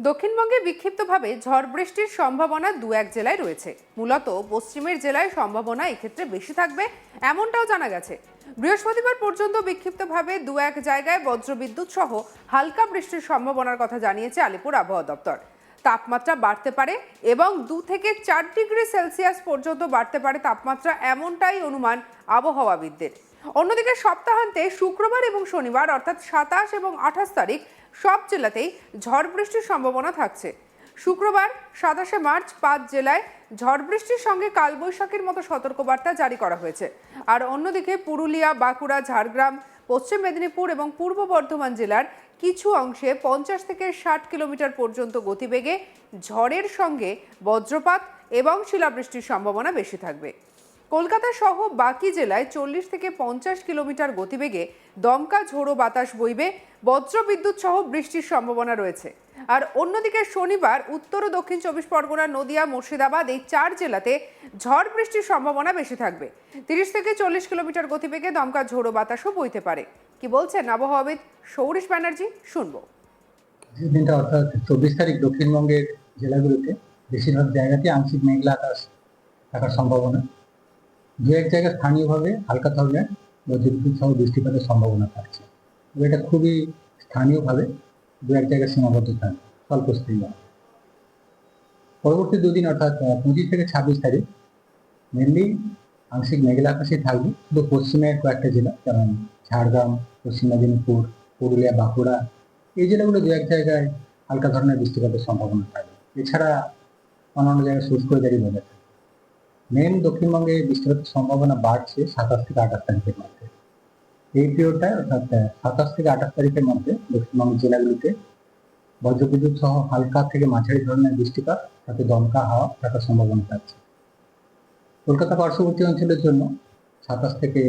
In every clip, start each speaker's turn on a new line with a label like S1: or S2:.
S1: দক্ষিণবঙ্গে বিক্ষিপ্তভাবে ঝড় বৃষ্টির সম্ভাবনা দু এক জেলায় রয়েছে। মূলত পশ্চিমের জেলায় সম্ভাবনা এক্ষেত্রে বেশি থাকবে এমনটাও জানা গেছে। বৃহস্পতিবার পর্যন্ত বিক্ষিপ্তভাবে দু এক জায়গায় বজ্রবিদ্যুৎ সহ হালকা বৃষ্টির সম্ভাবনার কথা জানিয়েছে আলিপুর আবহাওয়া দপ্তর। তাপমাত্রা বাড়তে পারে এবং 2 থেকে 4 ডিগ্রি সেলসিয়াস পর্যন্ত বাড়তে পারে তাপমাত্রা, এমনটাই অনুমান আবহাওয়াবিদদের। অন্যদিকে সপ্তাহান্তে শুক্রবার এবং শনিবার অর্থাৎ 27 এবং 28 তারিখ সব জেলাতেই ঝড় বৃষ্টির সম্ভাবনা থাকছে। শুক্রবার 27শে মার্চ 5 জেলায় ঝড় বৃষ্টির সঙ্গে কালবৈশাখীর মতো সতর্কবার্তা জারি করা হয়েছে। আর অন্যদিকে পুরুলিয়া, বাঁকুড়া, ঝাড়গ্রাম, পশ্চিম মেদিনীপুর এবং পূর্ব বর্ধমান জেলার কিছু অংশে 50 থেকে 60 কিলোমিটার পর্যন্ত গতিবেগে ঝড়ের সঙ্গে বজ্রপাত এবং শিলাবৃষ্টির সম্ভাবনা বেশি থাকবে। কলকাতা সহ বাকি জেলায় 40 থেকে 50 কিলোমিটার গতিবেগে দমকা ঝোড়ো বাতাস বইবে, বজ্রবিদ্যুৎ সহ বৃষ্টির সম্ভাবনা রয়েছে। আর অন্যদিকে শনিবার উত্তর ও দক্ষিণ 24 পরগনা, নদিয়া, মুর্শিদাবাদ এই 4 জেলাতে ঝড় বৃষ্টির সম্ভাবনা বেশি থাকবে। 30 থেকে 40 কিলোমিটার গতিবেগে দমকা ঝোড়ো বাতাসও বইতে পারে। কি বলছেন আবহাওয়াবিদ সৌরিশ ব্যানার্জি, শুনবো।
S2: দিনটা অর্থাৎ 24 তারিখ দক্ষিণবঙ্গের জেলাগুলোতে বেশিরভাগ জায়গাতে আংশিক মেঘলা আকাশ থাকার সম্ভাবনা। দু এক জায়গায় স্থানীয়ভাবে হালকা ধরনের বজ্রবিদ্যুৎ সহ বৃষ্টিপাতের সম্ভাবনা থাকছে। তবে এটা খুবই স্থানীয়ভাবে দু এক জায়গায় সীমাবদ্ধ থাকবে, স্বল্পস্থায়ী। পরবর্তী দুদিন অর্থাৎ 25 থেকে 26 তারিখ মেনলি আংশিক মেঘলা আকাশই থাকবে। শুধু পশ্চিমের কয়েকটা জেলা যেমন ঝাড়গ্রাম, পশ্চিম মেদিনীপুর, পুরুলিয়া, বাঁকুড়া এই জেলাগুলো দু এক জায়গায় হালকা ধরনের বৃষ্টিপাতের সম্ভাবনা থাকবে। এছাড়া অন্যান্য জায়গায় শুষ্ক ওয়েদারই বোঝা যায়। মেন দক্ষিণবঙ্গে বৃষ্টিপাতের সম্ভাবনা বাড়ছে 27 থেকে 28 তারিখের মধ্যে। এই পিরিয়ডটায় অর্থাৎ 27 থেকে 28 তারিখের মধ্যে দক্ষিণবঙ্গের জেলাগুলিতে বজ্রবিদ্যুৎ সহ হালকা থেকে মাঝারি ধরনের বৃষ্টিপাত সাথে দমকা হাওয়া থাকার সম্ভাবনা থাকছে। কলকাতা পার্শ্ববর্তী অঞ্চলের জন্য 27 থেকে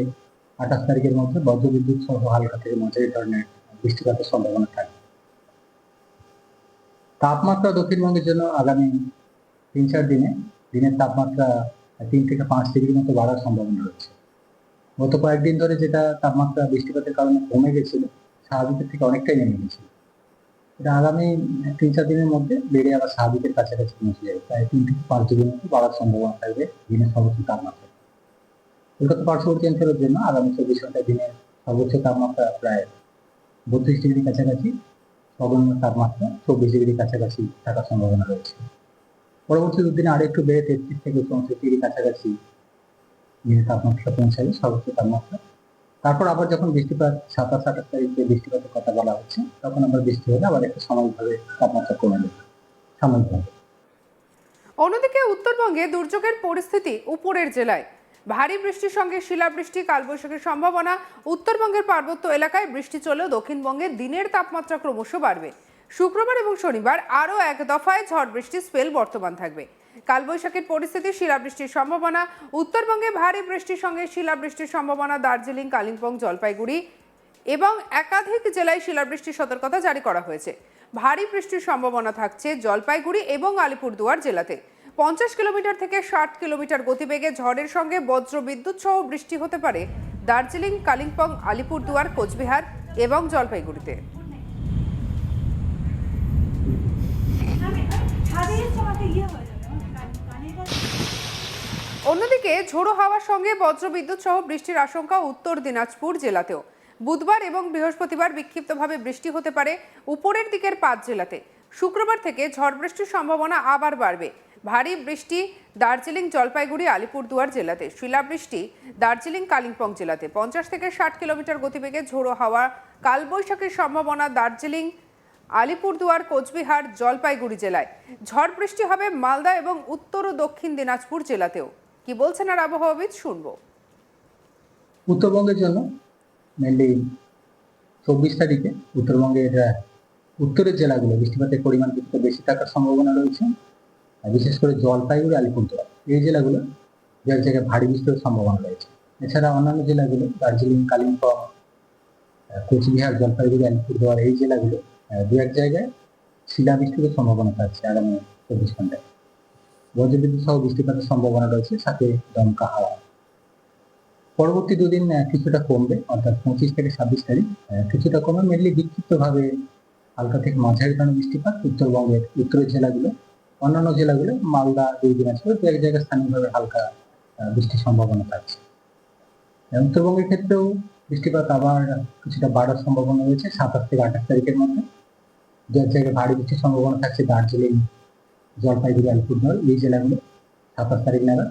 S2: 28 তারিখের মধ্যে বজ্রবিদ্যুৎ সহ হালকা থেকে মাঝারি ধরনের বৃষ্টিপাতের সম্ভাবনা থাকবে। তাপমাত্রা দক্ষিণবঙ্গের জন্য আগামী 3-4 দিনে দিনের তাপমাত্রা 3 থেকে 5 ডিগ্রির মতো বাড়ার সম্ভাবনা রয়েছে। গত কয়েকদিন ধরে যেটা তাপমাত্রা বৃষ্টিপাতের কারণে কমে গেছিল, স্বাভাবিকের থেকে অনেকটাই নেমে গেছিল, এটা আগামী 3-4 দিনের মধ্যে বেড়ে আবার স্বাভাবিকের কাছাকাছি পৌঁছে যাবে। প্রায় 3 থেকে 5 ডিগ্রির মতো বাড়ার সম্ভাবনা থাকবে দিনের সর্বোচ্চ তাপমাত্রা। কলকাতা পার্শ্ববর্তী অঞ্চলের জন্য আগামী 24 ঘন্টায় দিনের সর্বোচ্চ তাপমাত্রা প্রায় 32 ডিগ্রির কাছাকাছি, সর্বনিম্ন তাপমাত্রা 24 ডিগ্রির কাছাকাছি থাকার সম্ভাবনা রয়েছে। পরবর্তী দুদিনে আরো একটু বেড়ে 33 থেকে 34 ডিগ্রির কাছাকাছি দিনের তাপমাত্রা পৌঁছাবে, সর্বোচ্চ তাপমাত্রা। তারপর আবার যখন বৃষ্টিপাত 27-28 তারিখে বৃষ্টিপাতের কথা বলা হচ্ছে, তখন আবার বৃষ্টি হলে আবার একটু সাময়িকভাবে তাপমাত্রা কমে যাবে সাময়িকভাবে।
S1: অন্যদিকে উত্তরবঙ্গে দুর্যোগের পরিস্থিতি উপরের জেলায় ভারী বৃষ্টির সঙ্গে শিলাবৃষ্টি, কালবৈশাখীর সম্ভাবনা। উত্তরবঙ্গের পার্বত্য এলাকায় বৃষ্টি চলেও দক্ষিণবঙ্গে দিনের তাপমাত্রা ক্রমশ বাড়বে। শুক্রবার এবং শনিবার আরও এক দফায় ঝড় বৃষ্টির স্পেল বর্তমান থাকবে। কালবৈশাখীর পরিস্থিতি, শিলাবৃষ্টির সম্ভাবনা। উত্তরবঙ্গে ভারী বৃষ্টির সঙ্গে শিলাবৃষ্টির সম্ভাবনা দার্জিলিং, কালিম্পং, জলপাইগুড়ি এবং একাধিক জেলায় শিলাবৃষ্টির সতর্কতা জারি করা হয়েছে। ভারী বৃষ্টির সম্ভাবনা থাকছে জলপাইগুড়ি এবং আলিপুরদুয়ার জেলাতে। 50 কিলোমিটার থেকে 60 কিলোমিটার গতিবেগে ঝড়ের সঙ্গে বজ্রবিদ্যুৎ সহ বৃষ্টি হতে পারে দার্জিলিং, কালিম্পং, আলিপুরদুয়ার, কোচবিহার এবং জলপাইগুড়িতে। অন্যদিকে ঝোড়ো হাওয়ার সঙ্গে বজ্রবিদ্যুৎ সহ বৃষ্টির আশঙ্কা উত্তর দিনাজপুর জেলাতেও। বুধবার এবং বৃহস্পতিবার বিক্ষিপ্তভাবে বৃষ্টি হতে পারে উপরের দিকের 5 জেলাতে। শুক্রবার থেকে ঝড় বৃষ্টির সম্ভাবনা আবার বাড়বে। ভারী বৃষ্টি দার্জিলিং, জলপাইগুড়ি, আলিপুরদুয়ার জেলাতে। শিলাবৃষ্টি দার্জিলিং, কালিম্পং জেলাতে। 50 থেকে 60 কিলোমিটার গতিবেগে ঝোড়ো হাওয়া, কালবৈশাখীর সম্ভাবনা দার্জিলিং, আলিপুরদুয়ার, কোচবিহার, জলপাইগুড়ি জেলায়। ঝড় বৃষ্টি হবে মালদা এবং উত্তর ও দক্ষিণ দিনাজপুর জেলাতেও। কি বলছেন আর আবহাওয়াবিদ, শুনবো।
S2: উত্তরবঙ্গের জন্য মেনলি 24 তারিখে উত্তরবঙ্গের উত্তরের জেলাগুলো বৃষ্টিপাতের পরিমাণ কিছুটা বেশি থাকার সম্ভাবনা রয়েছে। বিশেষ করে জলপাইগুড়ি, আলিপুরদুয়ার এই জেলাগুলো দু এক জায়গায় ভারী বৃষ্টির সম্ভাবনা রয়েছে। এছাড়া অন্যান্য জেলাগুলো দার্জিলিং, কালিম্পং, কোচবিহার, জলপাইগুড়ি, আলিপুরদুয়ার এই জেলাগুলো দু এক জায়গায় শিলাবৃষ্টির সম্ভাবনা থাকছে আগামী 24 ঘন্টায়। বজ্রবিদ্যুৎ সহ বৃষ্টিপাতের সম্ভাবনা রয়েছে, সাথে দমকা হাওয়া। পরবর্তী দুদিন কিছুটা কমবে, অর্থাৎ 25 থেকে 26 তারিখ কিছুটা কমে মেনলি বিক্ষিপ্তভাবে হালকা থেকে মাঝারি ধরনের বৃষ্টিপাত উত্তরবঙ্গের উত্তরের জেলাগুলো, অন্যান্য জেলাগুলো মালদা, 2 দিনাজপুর দু এক জায়গায় স্থানীয়ভাবে হালকা বৃষ্টির সম্ভাবনা থাকছে। উত্তরবঙ্গের ক্ষেত্রেও বৃষ্টিপাত আবার কিছুটা বাড়ার সম্ভাবনা রয়েছে 27 থেকে 28 তারিখের মধ্যে। দু এক জায়গায় ভারী বৃষ্টির সম্ভাবনা থাকছে দার্জিলিং, জলপাইগুড়ি, আলিপুরদুয়ার এই জেলাগুলো 27 তারিখ নাগাদ।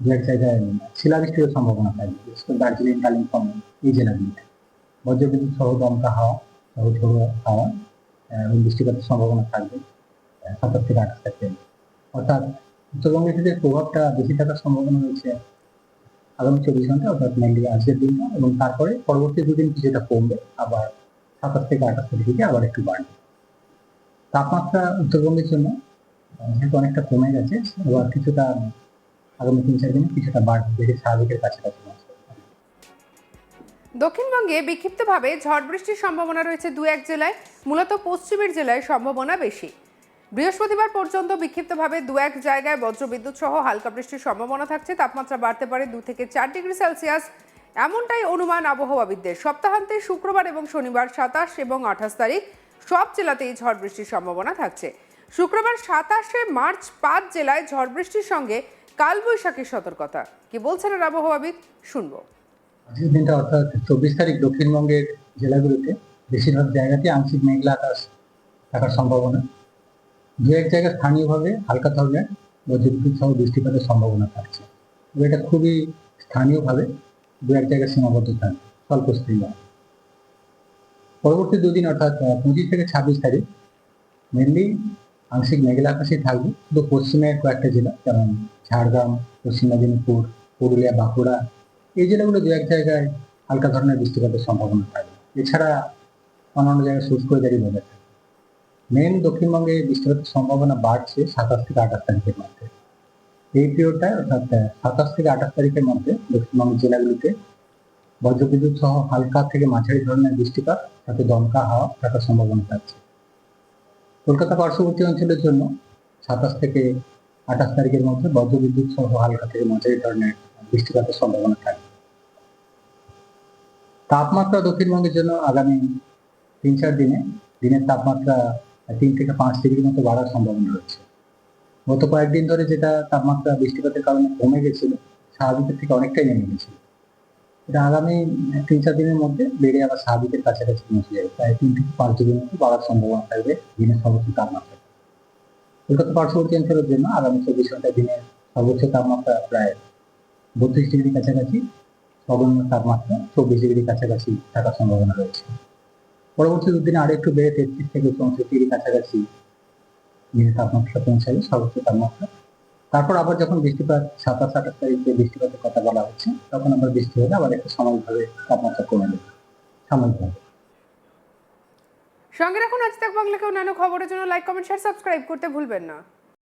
S2: দু এক জায়গায় শিলাবৃষ্টির সম্ভাবনা থাকবে, বিশেষ করে দার্জিলিং, কালিম্পং এই জেলাগুলিতে। বজ্রবিদ্যুৎ সহ দমকা হাওয়া সহ ঝোড়ো হাওয়া এবং বৃষ্টিপাতের সম্ভাবনা থাকবে 27 থেকে 28 তারিখের। অর্থাৎ উত্তরবঙ্গের ক্ষেত্রে প্রভাবটা বেশি থাকার সম্ভাবনা রয়েছে আগামী 24 ঘন্টা, অর্থাৎ মেনলি আজকের দিনটা, এবং তারপরে পরবর্তী দুদিন কিছুটা কমবে, আবার 27 থেকে 28 তারিখে আবার একটু বাড়বে। তাপমাত্রা উত্তরবঙ্গের জন্য যেহেতু অনেকটা কমে গেছে, এবার কিছুটা আগামী 3-4 দিনে কিছুটা বাড়বে, বেড়ে স্বাভাবিকের কাছাকাছি আসবে।
S1: দক্ষিণবঙ্গে বিক্ষিপ্তভাবে ঝড় বৃষ্টির সম্ভাবনা রয়েছে দু এক জেলায়, মূলত পশ্চিমের জেলায় সম্ভাবনা বেশি। বৃহস্পতিবার পর্যন্ত বিক্ষিপ্তভাবে দু এক জায়গায় বজ্রবিদ্যুৎ সহ হালকা বৃষ্টির সম্ভাবনা থাকছে। তাপমাত্রা বাড়তে পারে 2 থেকে 4 ডিগ্রি সেলসিয়াস, এমনটাই অনুমান আবহাওয়াবিদদের। সপ্তাহান্তে শুক্রবার এবং শনিবার 27 এবং 28 তারিখ সব জেলাতেই ঝড় বৃষ্টির সম্ভাবনা থাকছে। শুক্রবার 27 মার্চ 5 জেলায় ঝড় বৃষ্টির সঙ্গে কালবৈশাখীর সতর্কতা। কি বলছেন আর আবহাওয়াবিদ, শুনবো।
S2: আজকের দিনটা অর্থাৎ 24 তারিখ দক্ষিণবঙ্গের জেলাগুলোতে বেশিরভাগ জায়গাতেই আংশিক মেঘলা আকাশ থাকার সম্ভাবনা। দু এক জায়গায় স্থানীয়ভাবে হালকা ধরনের বজ্রবিদ্যুৎ সহ বৃষ্টিপাতের সম্ভাবনা থাকছে, তবে এটা খুবই স্থানীয়ভাবে দু এক জায়গায় সীমাবদ্ধ থাকবে, স্বল্পস্থায়ী নয়। পরবর্তী দুদিন অর্থাৎ 25 থেকে 26 তারিখ মেনলি আংশিক মেঘলা আকাশই থাকবে, শুধু পশ্চিমের কয়েকটা জেলা যেমন ঝাড়গ্রাম, পশ্চিম মেদিনীপুর, পুরুলিয়া, বাঁকুড়া এই জেলাগুলো দু এক জায়গায় হালকা ধরনের বৃষ্টিপাতের সম্ভাবনা থাকবে। এছাড়া অন্যান্য জায়গায় শুষ্ক ওয়েদারই বজায় থাকবে। মেন দক্ষিণবঙ্গে বৃষ্টিপাতের সম্ভাবনা বাড়ছে 27 থেকে 28 তারিখের মধ্যে। এই পিরিয়ডটায় অর্থাৎ 27 থেকে 28 তারিখের মধ্যে দক্ষিণবঙ্গের জেলাগুলিতে বজ্রবিদ্যুৎ সহ হালকা থেকে মাঝারি ধরনের বৃষ্টিপাত সাথে দমকা হাওয়া থাকার সম্ভাবনা থাকছে। কলকাতা পার্শ্ববর্তী অঞ্চলের জন্য 27 থেকে 28 তারিখের মধ্যে বজ্রবিদ্যুৎ সহ হালকা থেকে মাঝারি ধরনের বৃষ্টিপাতের সম্ভাবনা থাকবে। তাপমাত্রা দক্ষিণবঙ্গের জন্য আগামী 3-4 দিনে দিনের তাপমাত্রা 3 থেকে 5 ডিগ্রির মতো বাড়ার সম্ভাবনা রয়েছে। গত কয়েকদিন ধরে যেটা তাপমাত্রা বৃষ্টিপাতের কারণে কমে গেছিল, স্বাভাবিকের থেকে অনেকটাই নেমে গেছিল, এটা আগামী 3-4 দিনের মধ্যে বেড়ে আবার স্বাভাবিকের কাছাকাছি পৌঁছে যাবে। প্রায় 3 থেকে 5 ডিগ্রির মতো বাড়ার সম্ভাবনা থাকবে দিনের সর্বোচ্চ তাপমাত্রা। কলকাতা পার্শ্ববর্তী অঞ্চলের জন্য আগামী 24 ঘন্টা দিনের সর্বোচ্চ তাপমাত্রা প্রায় 32 ডিগ্রি কাছাকাছি, সর্বনিম্ন তাপমাত্রা 24 ডিগ্রি কাছাকাছি থাকার সম্ভাবনা রয়েছে। পরবর্তী দুদিনে আরো একটু বেড়ে 33 থেকে 34 ডিগ্রি কাছাকাছি দিনের তাপমাত্রা পৌঁছাবে, সর্বোচ্চ তাপমাত্রা। তারপর আবার যখন বৃষ্টিপাত 27-28 তারিখে বৃষ্টিপাতের কথা বলা হচ্ছে, তখন আবার বৃষ্টি হলে আবার একটু সাময়িকভাবে তাপমাত্রা কমে যাবে, সাময়িকভাবে।
S1: সঙ্গে রাখুন আজ তাক বাংলাকে অন্যান্য খবরের জন্য। লাইক, কমেন্ট, শেয়ার, সাবস্ক্রাইব করতে ভুলবেন না।